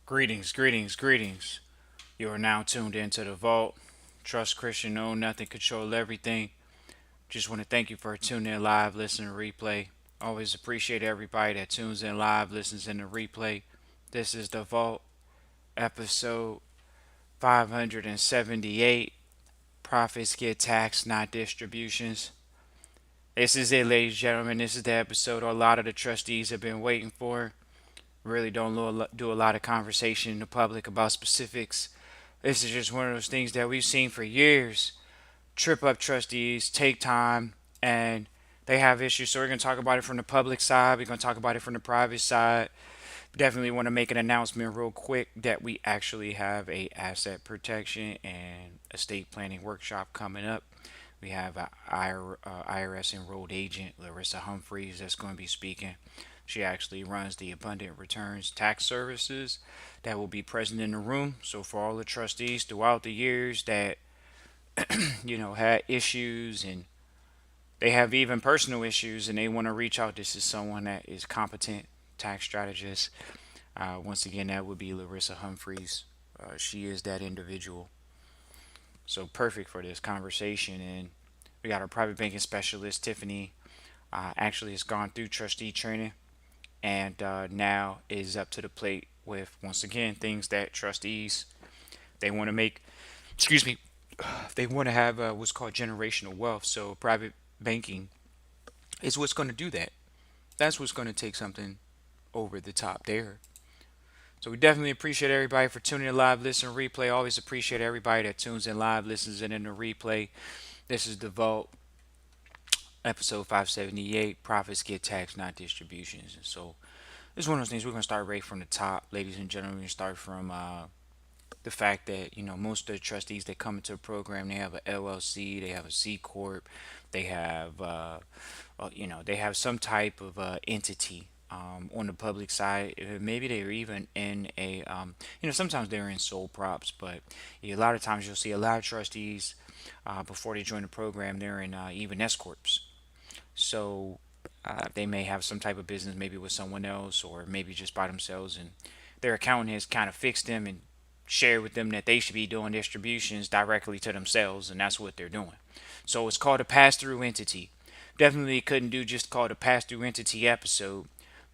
Greetings, greetings, greetings. You are now tuned into the vault. Trust Christian, own nothing, control everything. Just want to thank you for tuning in live, listening to replay. Always appreciate everybody that tunes in live, listens in the replay. This is the vault, episode 578. Profits get taxed, not distributions. This is it, ladies and gentlemen. This is the episode a lot of the trustees have been waiting for. Really don't do a lot of conversation in the public about specifics. This is just one of those things that we've seen for years. Trip up trustees, take time, and they have issues. So we're going to talk about it from the public side. We're going to talk about it from the private side. Definitely want to make an announcement real quick that we actually have a asset protection and estate planning workshop coming up. We have a IRS enrolled agent, Larissa Humphreys, that's going to be speaking. She actually runs the Abundant Returns Tax Services that will be present in the room. So for all the trustees throughout the years that had issues and they have even personal issues and they want to reach out, this is someone that is competent tax strategist. Once again, that would be Larissa Humphreys. She is that individual. So perfect for this conversation. And we got our private banking specialist, Tiffany. Actually, has gone through trustee training and now is up to the plate with, once again, things that trustees they want to make. Excuse me. They want to have what's called generational wealth. So private banking is what's going to do that. That's what's going to take something over the top there. So we definitely appreciate everybody for tuning in live, listen, replay. Always appreciate everybody that tunes in live, listens in the replay. This is the Vault, episode 578. Profits get taxed, not distributions. And so this is one of those things we're going to start right from the top, ladies and gentlemen. We're going to start from the fact that most of the trustees that come into the program, they have a LLC, they have a C corp, they have they have some type of entity on the public side. Maybe they're even in a sometimes they're in sole props, but a lot of times you'll see a lot of trustees before they join the program, they're in even S corps. So they may have some type of business, maybe with someone else, or maybe just by themselves, and their accountant has kind of fixed them and shared with them that they should be doing distributions directly to themselves, and that's what they're doing. So it's called a pass-through entity. Definitely couldn't do just called a pass-through entity episode,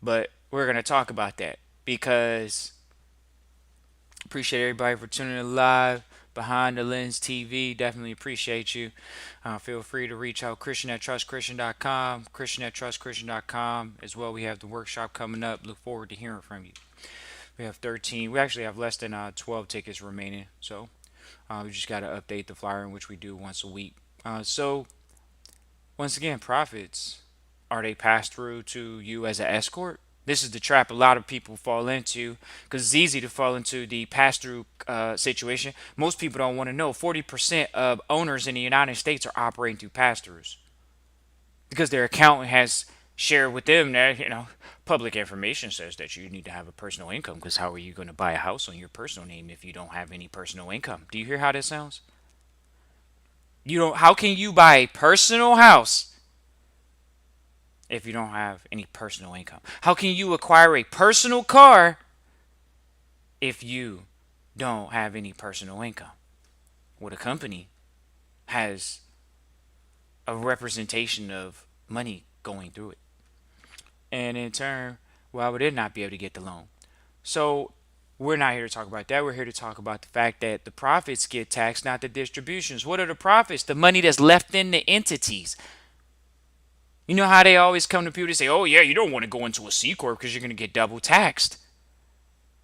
but we're gonna talk about that because appreciate everybody for tuning in live behind the lens TV. Definitely appreciate you. Feel free to reach out Christian at trustchristian.com, Christian at trustchristian.com as well. We have the workshop coming up. Look forward to hearing from you. We have 13. We actually have less than 12 tickets remaining. So we just got to update the flyer, in which we do once a week. So once again, profits, are they passed through to you as an escort? This is the trap a lot of people fall into because it's easy to fall into the pass through situation. Most people don't want to know 40% of owners in the United States are operating through pass throughs because their accountant has shared with them that, public information says that you need to have a personal income because how are you going to buy a house on your personal name if you don't have any personal income? Do you hear how that sounds? How can you buy a personal house if you don't have any personal income? How can you acquire a personal car if you don't have any personal income? Well, the company has a representation of money going through it. And in turn, why would it not be able to get the loan? So we're not here to talk about that. We're here to talk about the fact that the profits get taxed, not the distributions. What are the profits? The money that's left in the entities. You know how they always come to people to say, oh, yeah, you don't want to go into a C Corp because you're going to get double taxed.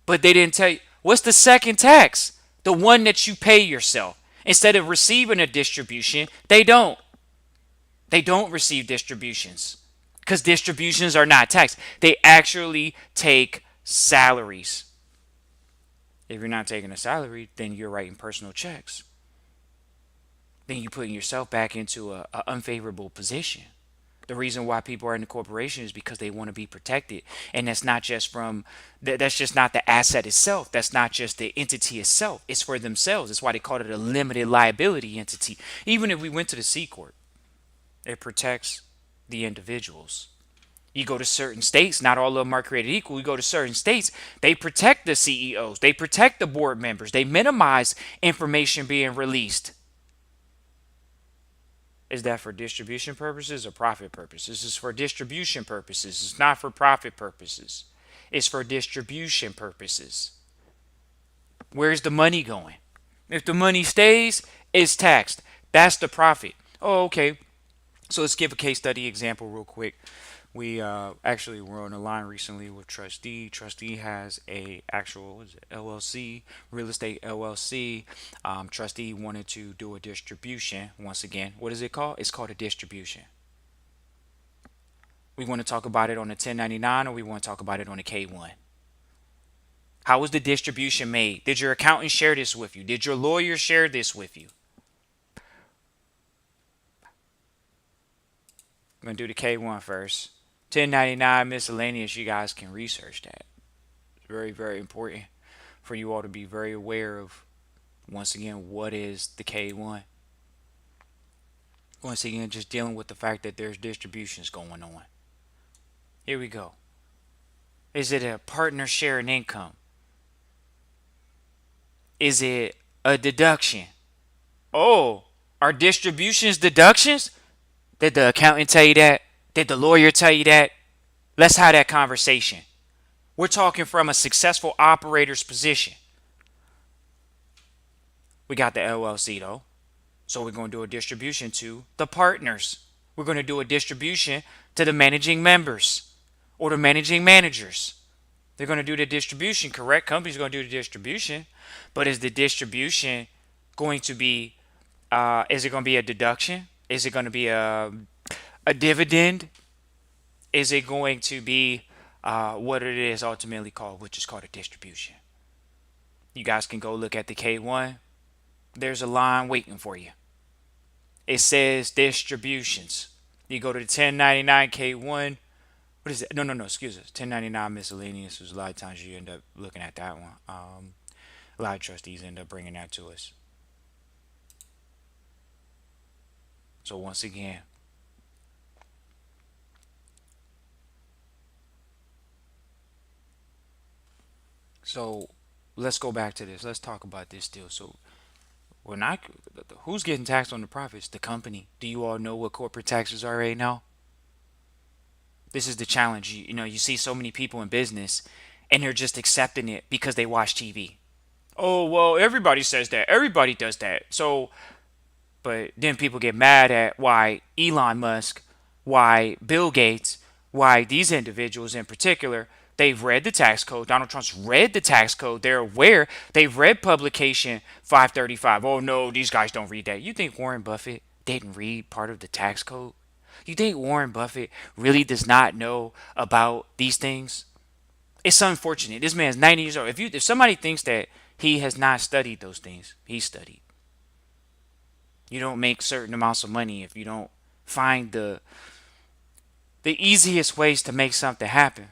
But they didn't tell you, what's the second tax? The one that you pay yourself. Instead of receiving a distribution, they don't. They don't receive distributions because distributions are not taxed. They actually take salaries. If you're not taking a salary, then you're writing personal checks. Then you're putting yourself back into an unfavorable position. The reason why people are in the corporation is because they want to be protected, and that's not just from that's just not the asset itself. That's not just the entity itself. It's for themselves. That's why they call it a limited liability entity. Even if we went to the C corp, it protects the individuals. You go to certain states, not all of them are created equal. You go to certain states, they protect the CEOs, they protect the board members, they minimize information being released. Is that for distribution purposes or profit purposes? This is for distribution purposes. It's not for profit purposes. It's for distribution purposes. Where's the money going? If the money stays, it's taxed. That's the profit. Oh, okay. So let's give a case study example real quick. We actually were on the line recently with Trustee. Trustee has a actual, what is it, LLC, real estate LLC. Trustee wanted to do a distribution. Once again, what is it called? It's called a distribution. We want to talk about it on a 1099 or we want to talk about it on a K1. How was the distribution made? Did your accountant share this with you? Did your lawyer share this with you? I'm going to do the K1 first. 1099 miscellaneous, you guys can research that. It's very, very important for you all to be very aware of, once again, what is the K1. Once again, just dealing with the fact that there's distributions going on. Here we go. Is it a partner sharing income? Is it a deduction? Oh, are distributions deductions? Did the accountant tell you that? Did the lawyer tell you that? Let's have that conversation. We're talking from a successful operator's position. We got the LLC though. So we're going to do a distribution to the partners. We're going to do a distribution to the managing members or the managing managers. They're going to do the distribution, correct? Company's going to do the distribution. But is the distribution going to be, is it going to be a deduction? Is it going to be a dividend? Is it going to be what it is ultimately called, which is called a distribution? You guys can go look at the K1. There's a line waiting for you. It says distributions. You go to the 1099 K1. What is it? No, excuse us. 1099 miscellaneous was a lot of times you end up looking at that one. A lot of trustees end up bringing that to us. So once again, so let's go back to this. Let's talk about this still. So when who's getting taxed on the profits? The company. Do you all know what corporate taxes are right now? This is the challenge. You see so many people in business and they're just accepting it because they watch TV. Oh, well, everybody says that. Everybody does that. So, but then people get mad at why Elon Musk, why Bill Gates, why these individuals in particular, they've read the tax code. Donald Trump's read the tax code. They're aware. They've read publication 535. Oh, no, these guys don't read that. You think Warren Buffett didn't read part of the tax code? You think Warren Buffett really does not know about these things? It's unfortunate. This man's 90 years old. If somebody thinks that he has not studied those things, he studied. You don't make certain amounts of money if you don't find the easiest ways to make something happen.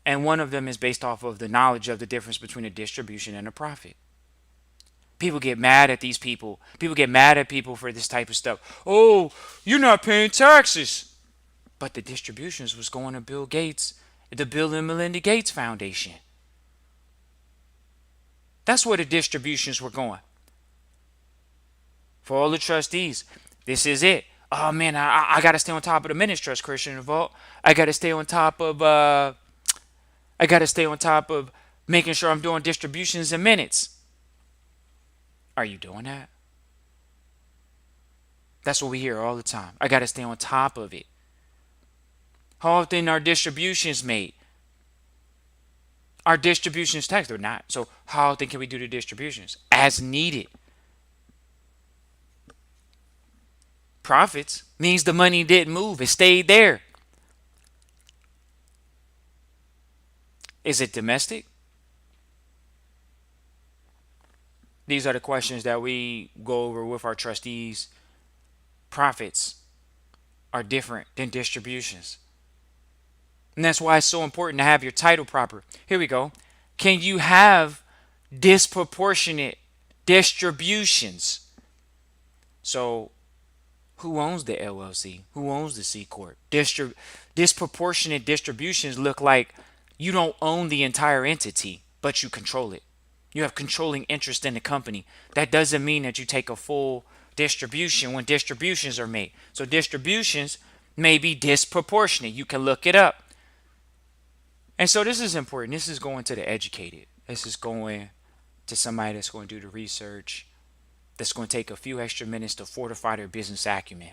And one of them is based off of the knowledge of the difference between a distribution and a profit. People get mad at these people. People get mad at people for this type of stuff. Oh, you're not paying taxes. But the distributions was going to Bill Gates, the Bill and Melinda Gates Foundation. That's where the distributions were going. For all the trustees, this is it. Oh man, I gotta stay on top of the minutes trust, Christian Vault. I gotta stay on top of making sure I'm doing distributions in minutes. Are you doing that? That's what we hear all the time. I gotta stay on top of it. How often are distributions made? Are distributions taxed? They're not. So how often can we do the distributions? As needed. Profits means the money didn't move. It stayed there. Is it domestic? These are the questions that we go over with our trustees. Profits are different than distributions. And that's why it's so important to have your title proper. Here we go. Can you have disproportionate distributions? So Who owns the LLC? Who owns the C corp? Disproportionate distributions look like you don't own the entire entity, but you control it. You have controlling interest in the company. That doesn't mean that you take a full distribution when distributions are made. So distributions may be disproportionate. You can look it up. And so this is important. This is going to the educated. This is going to somebody that's going to do the research, that's going to take a few extra minutes to fortify their business acumen.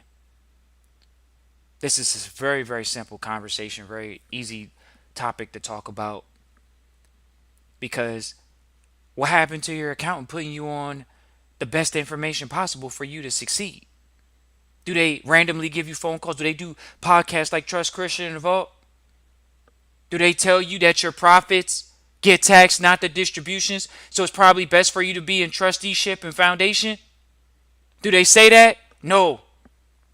This is a very, very simple conversation, very easy topic to talk about, because what happened to your accountant putting you on the best information possible for you to succeed? Do they randomly give you phone calls? Do they do podcasts like Trust Christian and Vault? Do they tell you that your profits get taxed, not the distributions? So it's probably best for you to be in trusteeship and foundation? Do they say that? No.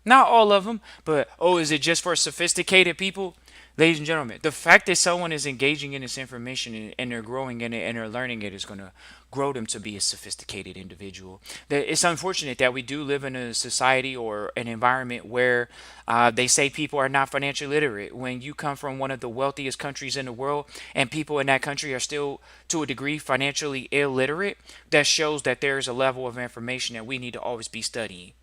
Not all of them, but oh, is it just for sophisticated people? Ladies and gentlemen, the fact that someone is engaging in this information and they're growing in it and they're learning it is going to grow them to be a sophisticated individual. It's unfortunate that we do live in a society or an environment where they say people are not financially literate. When you come from one of the wealthiest countries in the world and people in that country are still, to a degree, financially illiterate, that shows that there is a level of information that we need to always be studying.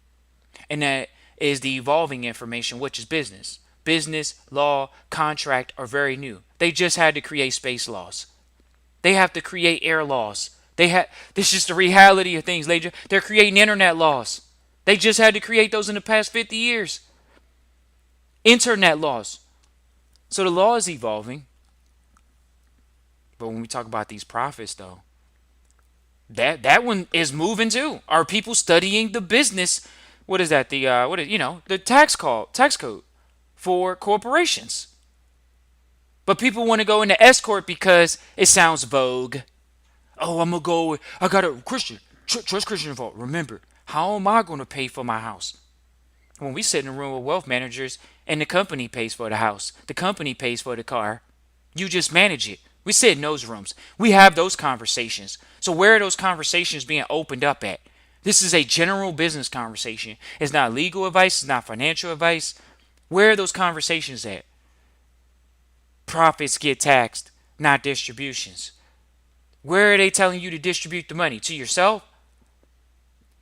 And that is the evolving information, which is business. Business, law, contract are very new. They just had to create space laws. They have to create air laws. This is the reality of things, ladies. They're creating internet laws. They just had to create those in the past 50 years. Internet laws. So the law is evolving. But when we talk about these profits though, that one is moving too. Are people studying the business? What is that? The tax code for corporations. But people want to go into S corp because it sounds vogue. Oh, I'm gonna go. I got a Christian. Trust Christian Vault. Remember, how am I gonna pay for my house? When we sit in a room with wealth managers and the company pays for the house, the company pays for the car, you just manage it. We sit in those rooms. We have those conversations. So where are those conversations being opened up at? This is a general business conversation. It's not legal advice. It's not financial advice. Where are those conversations at? Profits get taxed, not distributions. Where are they telling you to distribute the money? To yourself?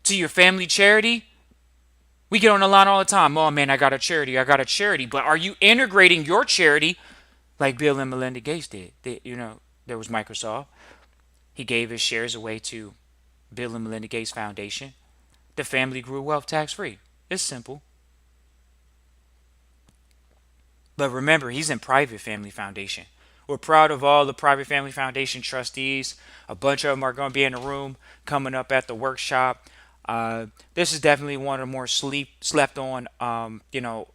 To your family charity? We get on the line all the time. Oh man, I got a charity. I got a charity. But are you integrating your charity like Bill and Melinda Gates did? There was Microsoft. He gave his shares away to Bill and Melinda Gates Foundation. The family grew wealth tax free. It's simple. But remember, he's in Private Family Foundation. We're proud of all the Private Family Foundation trustees. A bunch of them are going to be in the room coming up at the workshop. This is definitely one of the more slept on,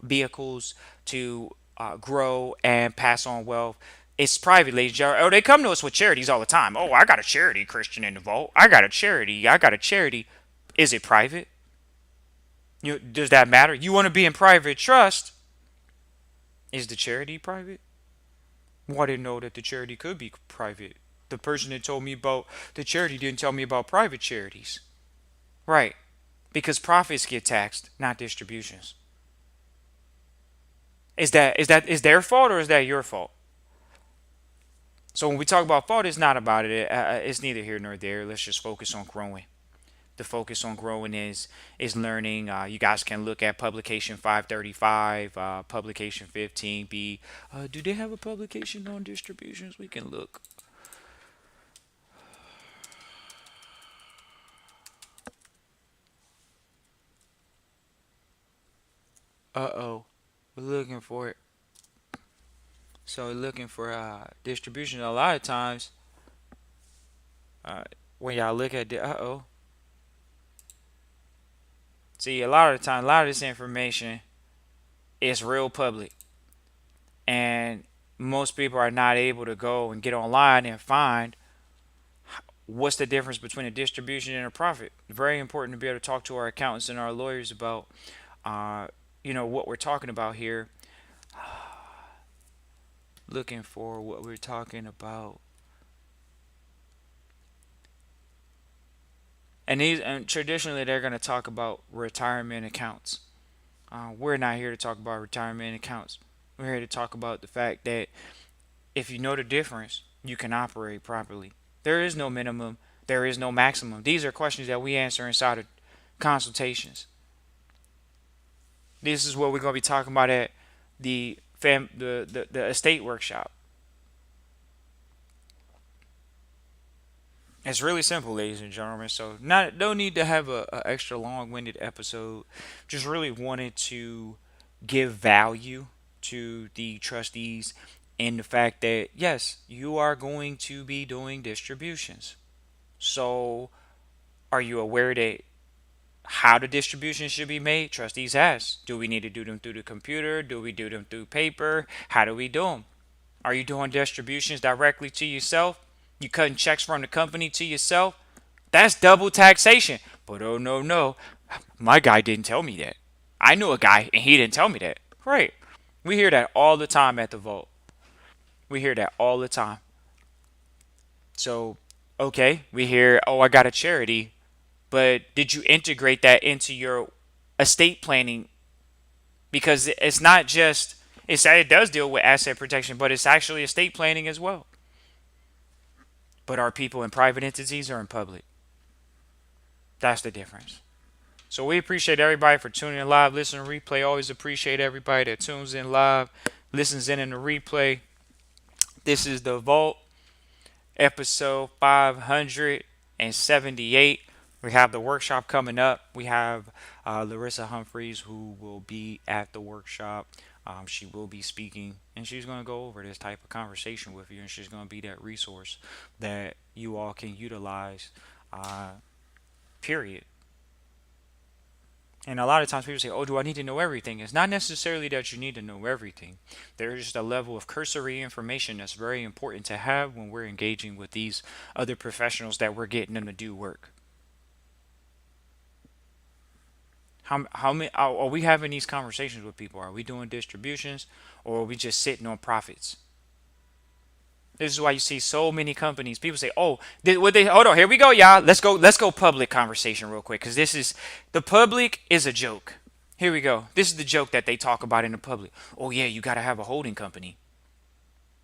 vehicles to grow and pass on wealth. It's private, ladies and gentlemen. Oh, they come to us with charities all the time. Oh, I got a charity, Christian in the Vault. I got a charity. I got a charity. Is it private? Does that matter? You want to be in private trust? Is the charity private? Well, I didn't know that the charity could be private. The person that told me about the charity didn't tell me about private charities. Right. Because profits get taxed, not distributions. Is their fault or is that your fault? So when we talk about fault, it's not about it. It's neither here nor there. Let's just focus on growing. The focus on growing is learning. You guys can look at publication 535, publication 15b. Do they have a publication on distributions? We can look. Uh-oh. We're looking for it. So we're looking for distribution. A lot of times, uh, when y'all look at the see, a lot of the time, a lot of this information is real public, and most people are not able to go and get online and find what's the difference between a distribution and a profit. Very important to be able to talk to our accountants and our lawyers about, uh, what we're talking about here. Looking for what we're talking about. And traditionally they're going to talk about retirement accounts. We're not here to talk about retirement accounts. We're here to talk about the fact that if you know the difference, you can operate properly. There is no minimum, there is no maximum. These are questions that we answer inside of consultations. This is what we're going to be talking about at the estate workshop. It's really simple, ladies and gentlemen. So not no need to have a extra long-winded episode. Just really wanted to give value to the trustees and the fact that yes, you are going to be doing distributions. So are you aware that how the distributions should be made? Trustees ask, do we need to do them through the computer? Do we do them through paper? How do we do them? Are you doing distributions directly to yourself? You cutting checks from the company to yourself? That's double taxation. But oh no, no. My guy didn't tell me that. I knew a guy and he didn't tell me that. Right. We hear that all the time at the vote. We hear that all the time. So, okay, we hear, oh, I got a charity, but did you integrate that into your estate planning? Because it's not just, it does deal with asset protection, but it's actually estate planning as well. But are people in private entities or in public? That's the difference. So we appreciate everybody for tuning in live, listening to replay. Always appreciate everybody that tunes in live, listens in the replay. This is the Vault, episode 578. We have the workshop coming up. We have Larissa Humphreys who will be at the workshop. She will be speaking and she's going to go over this type of conversation with you, and she's going to be that resource that you all can utilize, period. And a lot of times people say, oh, do I need to know everything? It's not necessarily that you need to know everything. There's just a level of cursory information that's very important to have when we're engaging with these other professionals that we're getting them to do work. How many are we having these conversations with people? Are we doing distributions or are we just sitting on profits? This is why you see so many companies. People say, "Oh, what they hold on, here we go, y'all. Let's go public conversation real quick because this is the public is a joke." Here we go. This is the joke that they talk about in the public. Oh yeah, you got to have a holding company.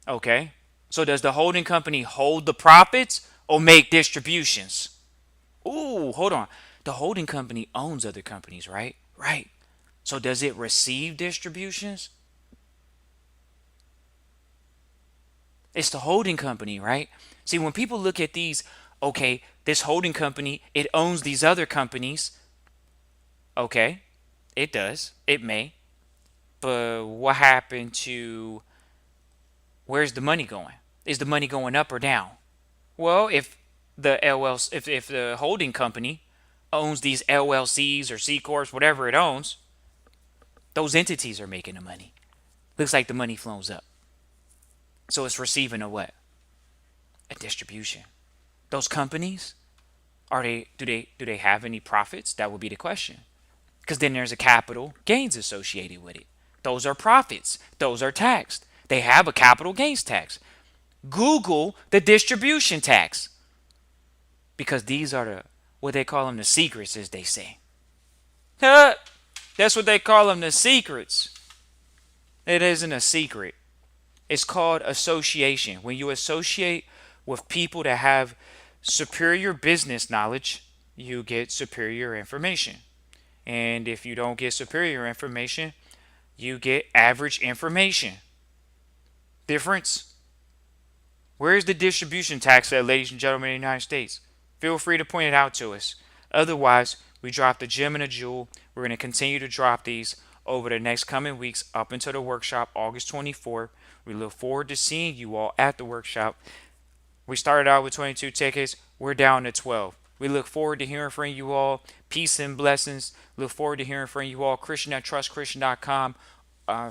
Okay. So does the holding company hold the profits or make distributions? Ooh, hold on. The holding company owns other companies, right? Right. So does it receive distributions? It's the holding company, right? See, when people look at these, okay, this holding company, it owns these other companies. Okay, it does. It may. But what happened to where's the money going? Is the money going up or down? Well, if the LLC, if the holding company owns these LLCs or C corps, whatever it owns, those entities are making the money. Looks like the money flows up. So it's receiving a what? A distribution. Those companies, are they do they have any profits? That would be the question. Because then there's a capital gains associated with it. Those are profits. Those are taxed. They have a capital gains tax. Google the distribution tax. Because these are the what they call them, the secrets, as they say. Huh? That's what they call them, the secrets. It isn't a secret. It's called association. When you associate with people that have superior business knowledge, you get superior information. And if you don't get superior information, you get average information. Difference? Where's the distribution tax at, ladies and gentlemen, in the United States? Feel free to point it out to us. Otherwise, we dropped a gem and a jewel. We're going to continue to drop these over the next coming weeks up until the workshop, August 24th. We look forward to seeing you all at the workshop. We started out with 22 tickets. We're down to 12. We look forward to hearing from you all. Peace and blessings. Look forward to hearing from you all. Christian at trustchristian.com.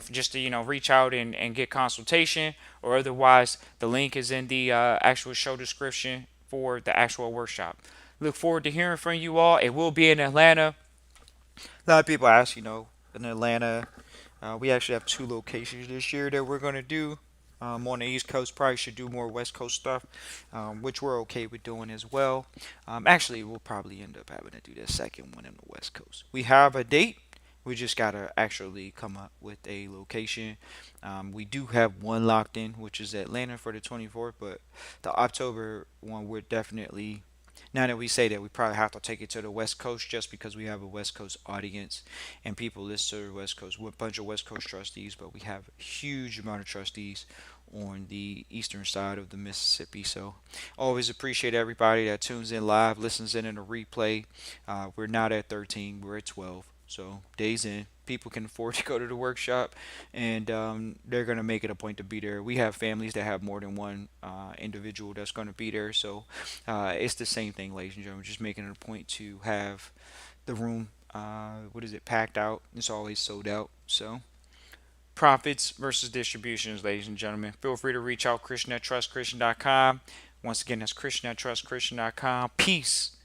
Just to reach out and get consultation, or otherwise the link is in the actual show description for the actual workshop. Look forward to hearing from you all. It will be in Atlanta. A lot of people ask, in Atlanta, we actually have two locations this year that we're going to do. On the East Coast, probably should do more West Coast stuff, which we're okay with doing as well. Actually, we'll probably end up having to do the second one in the West Coast. We have a date. We just gotta actually come up with a location. We do have one locked in, which is Atlanta for the 24th, but the October one, we're definitely, now that we say that, we probably have to take it to the West Coast just because we have a West Coast audience and people listen to the West Coast. We're a bunch of West Coast trustees, but we have a huge amount of trustees on the eastern side of the Mississippi. So always appreciate everybody that tunes in live, listens in a replay. We're not at 13, we're at 12. So days in, people can afford to go to the workshop, and they're gonna make it a point to be there. We have families that have more than one individual that's gonna be there, so it's the same thing, ladies and gentlemen. Just making it a point to have the room, what is it, packed out. It's always sold out. So profits versus distributions, ladies and gentlemen. Feel free to reach out, Christian at trustchristian.com. Once again, that's Christian at trustchristian.com. Peace.